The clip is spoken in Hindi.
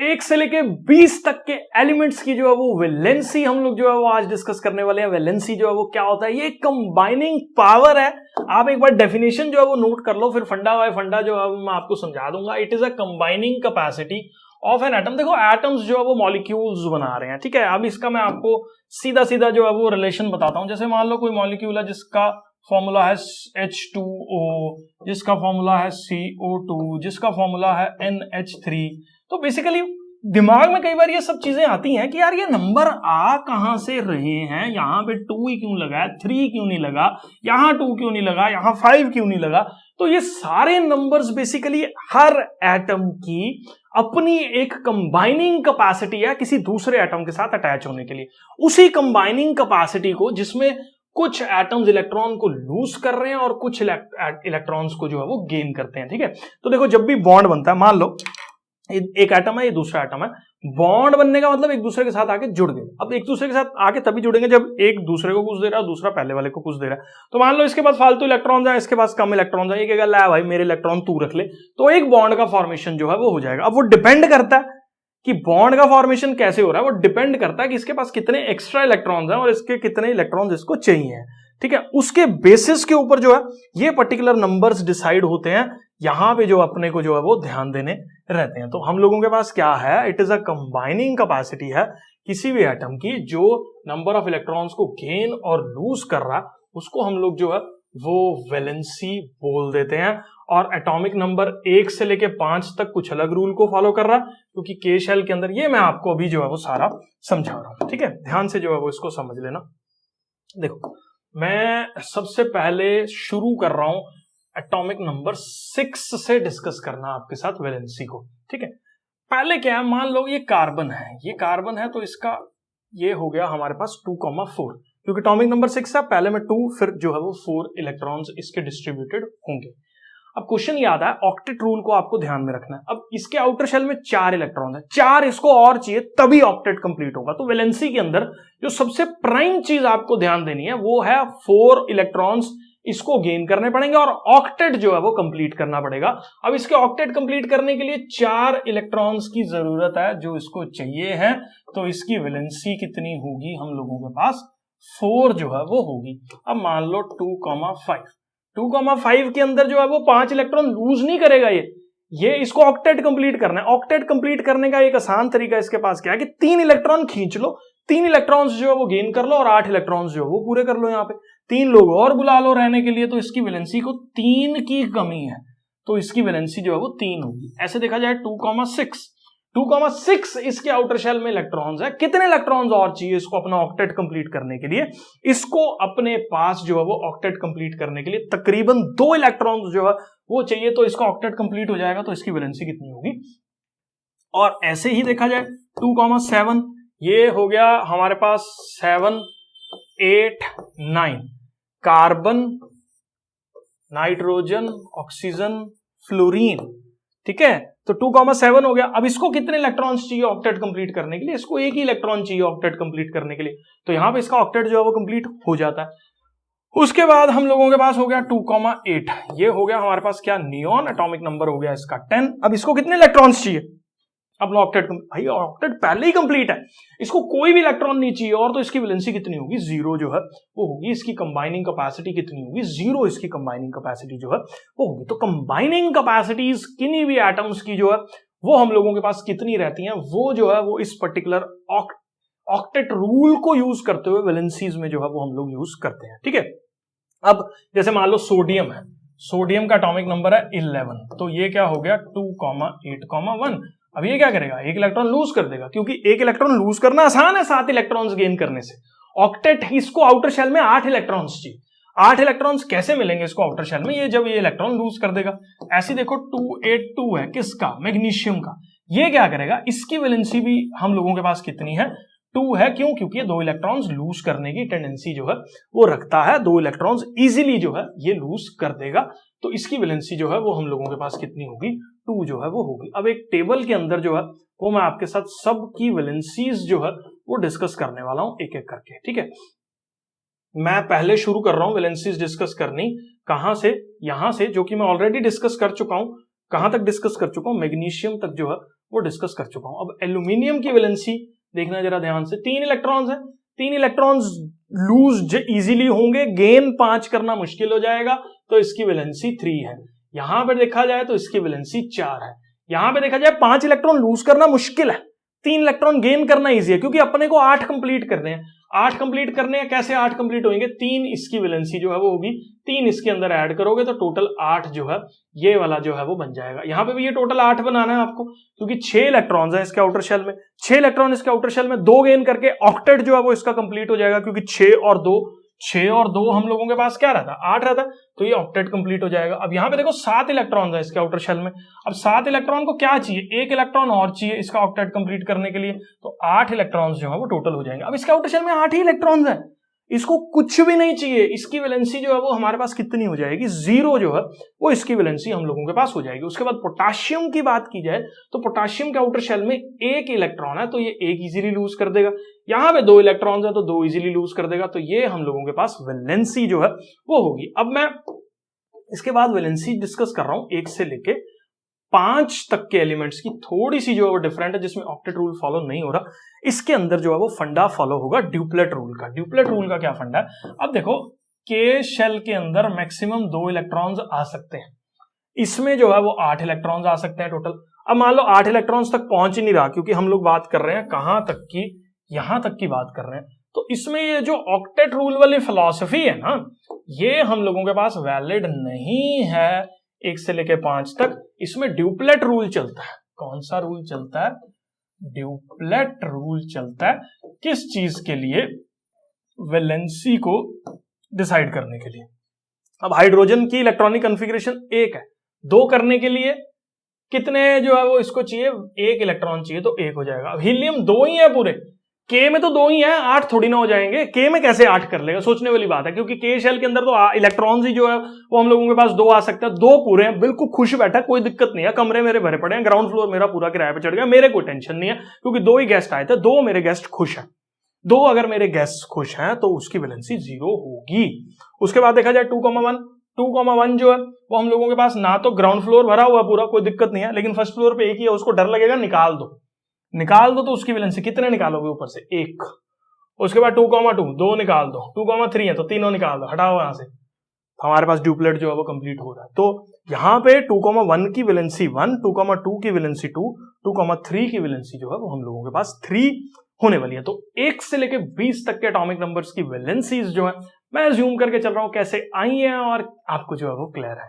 1 से लेके 20 तक के एलिमेंट्स की जो है वो वैलेंसी हम लोग जो है वो आज डिस्कस करने वाले हैं। वैलेंसी जो है वो क्या होता है, ये कंबाइनिंग पावर है। आप एक बार डेफिनेशन जो है वो नोट कर लो, फिर फंडा बाय फंडा जो है मैं आपको समझा दूंगा। It is a combining capacity of an atom. देखो एटम्स जो है वो मॉलिक्यूल्स बना रहे हैं, ठीक है। अब इसका मैं आपको सीधा सीधा जो है वो रिलेशन बताता हूं। जैसे मान लो कोई मॉलिक्यूल है जिसका फॉर्मूला है H2O, जिसका फॉर्मूला है CO2, जिसका फॉर्मूला है NH3। तो बेसिकली दिमाग में कई बार ये सब चीजें आती हैं कि यार ये नंबर आ कहां से रहे हैं, यहां पे 2 ही क्यों लगा है, 3 क्यों नहीं लगा, यहां 2 क्यों नहीं लगा, यहां 5 क्यों नहीं लगा। तो ये सारे नंबर्स बेसिकली हर एटम की अपनी एक कंबाइनिंग कैपेसिटी है किसी दूसरे एटम के साथ अटैच होने के लिए। उसी कंबाइनिंग कैपेसिटी को जिसमें कुछ एटम्स इलेक्ट्रॉन को लूज कर रहे हैं और कुछ इलेक्ट्रॉन्स को जो है वो गेन करते हैं, ठीक है। तो देखो जब भी बॉन्ड बनता है, मान लो एक एटम है, ये दूसरा एटम है, बॉन्ड बनने का मतलब एक दूसरे के साथ आके जुड़ गए। अब एक दूसरे के साथ आके तभी जुड़ेंगे जब एक दूसरे को कुछ दे रहा है, दूसरा पहले वाले को कुछ दे रहा है। तो मान लो इसके पास फालतू इलेक्ट्रॉन है, इसके पास कम इलेक्ट्रॉन है, ये कहेगा ला भाई मेरे इलेक्ट्रॉन तू रख ले, तो एक बॉन्ड का फॉर्मेशन जो है वो हो जाएगा। अब वो डिपेंड करता है कि बॉन्ड का फॉर्मेशन कैसे हो रहा है, वो डिपेंड करता है कि इसके पास कितने एक्स्ट्रा इलेक्ट्रॉन्स हैं और इसके कितने इलेक्ट्रॉन्स इसको चाहिए, ठीक है। उसके बेसिस के ऊपर जो है ये पर्टिकुलर नंबर्स डिसाइड होते हैं। यहां पे जो अपने को जो है वो ध्यान देने रहते हैं। तो हम लोगों के पास क्या है, it is a combining capacity है किसी भी एटम की जो नंबर ऑफ इलेक्ट्रॉन्स को गेन और लूज कर रहा है, उसको हम लोग जो है वो वैलेंसी बोल देते हैं। और एटॉमिक नंबर 1 से लेके 5 तक कुछ अलग रूल को फॉलो कर रहा है, क्योंकि के शेल के अंदर ये मैं आपको अभी जो है वो सारा समझा रहा हूं, ठीक है। ध्यान से जो है वो इसको समझ लेना। देखो मैं सबसे पहले शुरू कर रहा हूं एटॉमिक नंबर 6 से डिस्कस करना आपके साथ वैलेंसी को, ठीक है। पहले क्या है, मान लो ये कार्बन है, ये कार्बन है, तो इसका ये हो गया हमारे पास 2,4, क्योंकि एटॉमिक नंबर 6 है, पहले में 2 फिर जो है वो 4 इलेक्ट्रॉन्स इसके डिस्ट्रीब्यूटेड होंगे। अब क्वेश्चन याद है, ऑक्टेट रूल को आपको ध्यान में रखना है। अब इसके आउटर शेल में 4 इलेक्ट्रॉन है, 4 इसको और चाहिए तभी ऑक्टेट कंप्लीट होगा। तो वैलेंसी के अंदर जो सबसे प्राइम चीज आपको ध्यान देनी है वो है 4 इलेक्ट्रॉन्स इसको गेन करने पड़ेंगे और ऑक्टेट जो है वो कंप्लीट करना पड़ेगा। अब इसके ऑक्टेट कंप्लीट करने के लिए 4 इलेक्ट्रॉन्स की जरूरत है जो इसको चाहिए है। तो इसकी वैलेंसी कितनी होगी हम लोगों के पास, 4 जो है वो होगी। अब मान लो 2,5 के अंदर जो है वो 5 इलेक्ट्रॉन लूज नहीं करेगा ये इसको ऑक्टेट कंप्लीट करना है। ऑक्टेट कंप्लीट करने का एक आसान तरीका इसके पास क्या है कि 3 इलेक्ट्रॉन खींच लो, 3 इलेक्ट्रॉन्स जो है वो गेन कर लो और 8 इलेक्ट्रॉन्स जो है वो पूरे कर लो। यहाँ पे 3 लोग और बुला लो रहने के लिए, तो इसकी वैलेंसी को 3 की कमी है, तो इसकी वैलेंसी जो है वो 3 होगी। ऐसे देखा जाए 2,6 इसके आउटर शेल में इलेक्ट्रॉन्स है। कितने इलेक्ट्रॉन्स और चाहिए इसको अपना ऑक्टेट कंप्लीट करने के लिए, इसको अपने पास जो है वो ऑक्टेट कंप्लीट करने के लिए तकरीबन 2 इलेक्ट्रॉन्स जो है वो चाहिए, तो इसका ऑक्टेट कंप्लीट हो जाएगा। तो इसकी वैलेंसी कितनी होगी। और ऐसे ही देखा जाए 2,7 ये हो गया हमारे पास 7, 8, 9 कार्बन, नाइट्रोजन, ऑक्सीजन, फ्लोरीन, ठीक है। तो 2,7 हो गया। अब इसको कितने इलेक्ट्रॉन्स चाहिए ऑक्टेट कंप्लीट करने के लिए, इसको एक ही इलेक्ट्रॉन चाहिए ऑक्टेट कंप्लीट करने के लिए, तो यहां पे इसका ऑक्टेट जो है वो कंप्लीट हो जाता है। उसके बाद हम लोगों के पास हो गया 2,8, ये हो गया हमारे पास क्या, नियॉन, एटॉमिक नंबर हो गया इसका 10। अब इसको कितने इलेक्ट्रॉन्स चाहिए अपना ऑक्टेट, भाई ऑक्टेट पहले ही कंप्लीट है, इसको कोई भी इलेक्ट्रॉन नहीं चाहिए और, तो इसकी वैलेंसी कितनी होगी, 0 जो है वो होगी। इसकी कंबाइनिंग कैपेसिटी कितनी होगी, 0 इसकी कंबाइनिंग कैपेसिटी जो है वो होगी। तो कंबाइनिंग कैपेसिटीज किन्हीं भी एटम्स की जो है वो हम लोगों के पास कितनी रहती हैं, वो जो है वो इस पर्टिकुलर ऑक्टेट रूल को यूज करते हुए वैलेंसीज में जो है वो हम लोग यूज करते हैं, ठीक है। अब जैसे मान लो सोडियम है, सोडियम का एटॉमिक नंबर है 11, तो ये क्या हो गया 2,8,1। अब ये क्या करेगा, एक इलेक्ट्रॉन लूज कर देगा, क्योंकि एक इलेक्ट्रॉन लूज करना आसान है 7 इलेक्ट्रॉन्स गेन करने से। ऑक्टेट इसको आउटर शेल में 8 इलेक्ट्रॉन्स चाहिए, 8 इलेक्ट्रॉन्स कैसे मिलेंगे इसको आउटर शेल में, ये जब ये इलेक्ट्रॉन लूज कर देगा। ऐसे देखो 282 है किसका, मैग्नीशियम का, ये क्या करेगा, इसकी वैलेंसी भी हम लोगों के पास कितनी है, 2 है। क्यों, क्योंकि ये 2 इलेक्ट्रॉन्स लूज करने की टेंडेंसी जो है वो रखता है, 2 इलेक्ट्रॉन्स इजीली जो है ये लूज कर देगा। तो इसकी वैलेंसी जो है वो हम लोगों के पास कितनी होगी, 2 जो है वो होगी। अब एक टेबल के अंदर जो है वो मैं आपके साथ सब की वैलेंसीज जो है वो डिस्कस करने वाला हूं एक एक करके, ठीक है। मैं पहले शुरू कर रहा हूं वैलेंसीज डिस्कस करनी, कहां से, यहां से, जो कि मैं ऑलरेडी डिस्कस कर चुका हूं। कहां तक डिस्कस कर चुका हूं, मैग्नीशियम तक जो है वो डिस्कस कर चुका हूं। अब एल्यूमिनियम की वैलेंसी देखना जरा ध्यान से, 3 इलेक्ट्रॉन्स है, 3 इलेक्ट्रॉन्स लूज इजीली होंगे, गेन 5 करना मुश्किल हो जाएगा, तो इसकी वैलेंसी 3 है। यहां पर देखा जाए तो इसकी वैलेंसी 4 है। यहां पे देखा जाए 5 इलेक्ट्रॉन लूज करना मुश्किल है, 3 इलेक्ट्रॉन गेन करना इजी है, क्योंकि अपने को 8 कंप्लीट करने हैं। 8 कंप्लीट करने हैं, कैसे 8 कंप्लीट होंगे? 3 इसकी वैलेंसी जो है वो होगी, 3 इसके अंदर ऐड करोगे तो टोटल 8 जो है ये वाला जो है वो बन जाएगा। यहां पे भी ये टोटल 8 बनाना है आपको, क्योंकि 6 इलेक्ट्रॉन्स हैं इसके आउटर शेल में, 6 इलेक्ट्रॉन इसके आउटर शेल में, 2 गेन करके ऑक्टेट जो है वो इसका कंप्लीट हो जाएगा, क्योंकि 6 और 2 हम लोगों के पास क्या रहता? 8 रहता, तो ये ऑक्टेट कंप्लीट हो जाएगा। अब यहां पे देखो 7 इलेक्ट्रॉन है इसके आउटर शेल में। अब 7 इलेक्ट्रॉन को क्या चाहिए? 1 इलेक्ट्रॉन और चाहिए इसका ऑक्टेट कंप्लीट करने के लिए, तो 8 इलेक्ट्रॉन जो है वो टोटल हो जाएंगे। अब इसके आउटर शेल में 8 ही इलेक्ट्रॉन है, इसको कुछ भी नहीं चाहिए, इसकी वैलेंसी जो है वो हमारे पास कितनी हो जाएगी? 0 जो है वो इसकी वैलेंसी हम लोगों के पास हो जाएगी। उसके बाद पोटाशियम की बात की जाए तो पोटाशियम के आउटर शेल में 1 इलेक्ट्रॉन है, तो ये 1 इजीली लूज कर देगा। यहां पे 2 इलेक्ट्रॉन्स है तो 2 इजीली लूज कर देगा, तो ये हम लोगों के पास वैलेंसी जो है वो होगी। अब मैं इसके बाद वैलेंसी डिस्कस कर रहा हूं 1 से लेके 5 तक के एलिमेंट्स की, थोड़ी सी जो है वो डिफरेंट है, जिसमें ऑक्टेट रूल फॉलो नहीं हो रहा। इसके अंदर जो है वो फंडा फॉलो होगा ड्यूप्लेट रूल का। ड्यूप्लेट रूल का क्या फंडा है? अब देखो के शेल के अंदर मैक्सिमम 2 इलेक्ट्रॉन्स आ सकते हैं, इसमें जो है वो 8 इलेक्ट्रॉन्स आ सकते हैं टोटल। अब मान लो 8 इलेक्ट्रॉन्स तक पहुंच ही नहीं रहा, क्योंकि हम लोग बात कर रहे हैं कहां तक की? यहां तक की बात कर रहे हैं, तो इसमें ये जो ऑक्टेट रूल वाली फिलॉसफी है ना, ये हम लोगों के पास वैलिड नहीं है 1 से लेके 5 तक। इसमें ड्यूप्लेट रूल चलता है। कौन सा रूल चलता है? ड्यूप्लेट रूल चलता है। किस चीज के लिए? वैलेंसी को डिसाइड करने के लिए। अब हाइड्रोजन की इलेक्ट्रॉनिक कॉन्फ़िगरेशन 1 है, 2 करने के लिए कितने जो है वो इसको चाहिए? 1 इलेक्ट्रॉन चाहिए, तो 1 हो जाएगा। अब हीलियम 2 ही है पूरे, के में तो 2 ही है, 8 थोड़ी ना हो जाएंगे। के में कैसे 8 कर लेगा? सोचने वाली बात है, क्योंकि के शेल के अंदर तो इलेक्ट्रॉन्स ही जो है वो हम लोगों के पास 2 आ सकते हैं। 2 पूरे हैं, बिल्कुल खुश बैठा, कोई दिक्कत नहीं है, कमरे मेरे भरे पड़े हैं, ग्राउंड फ्लोर मेरा पूरा किराए पे चढ़ गया, मेरे कोई टेंशन नहीं है, क्योंकि 2 ही गेस्ट आए थे, 2 मेरे गेस्ट खुश हैं। 2 अगर मेरे गेस्ट खुश हैं तो उसकी वैलेंसी 0 होगी। उसके बाद देखा जाए 2,1 जो है वो हम लोगों के पास ना तो ग्राउंड फ्लोर भरा हुआ पूरा, कोई दिक्कत नहीं है, लेकिन फर्स्ट फ्लोर पे 1 ही है, उसको डर लगेगा, निकाल दो तो उसकी वैलेंसी कितने निकालोगे? ऊपर से 1। उसके बाद 2,2 2 निकाल दो, 2,3 है तो तीनों निकाल दो, हटाओ यहां से, तो हमारे पास ड्यूप्लेट जो है वो कंप्लीट हो रहा है। तो यहां पे 2,1 की वैलेंसी 1, 2,2 की वैलेंसी 2, 2,3 की वैलेंसी जो है वो हम लोगों के पास 3 होने वाली है। तो 1 से लेके 20 तक के एटॉमिक नंबर्स की वैलेंसीज जो है मैं अज्यूम करके चल रहा हूं कैसे आई है, और आपको जो है वो क्लियर है।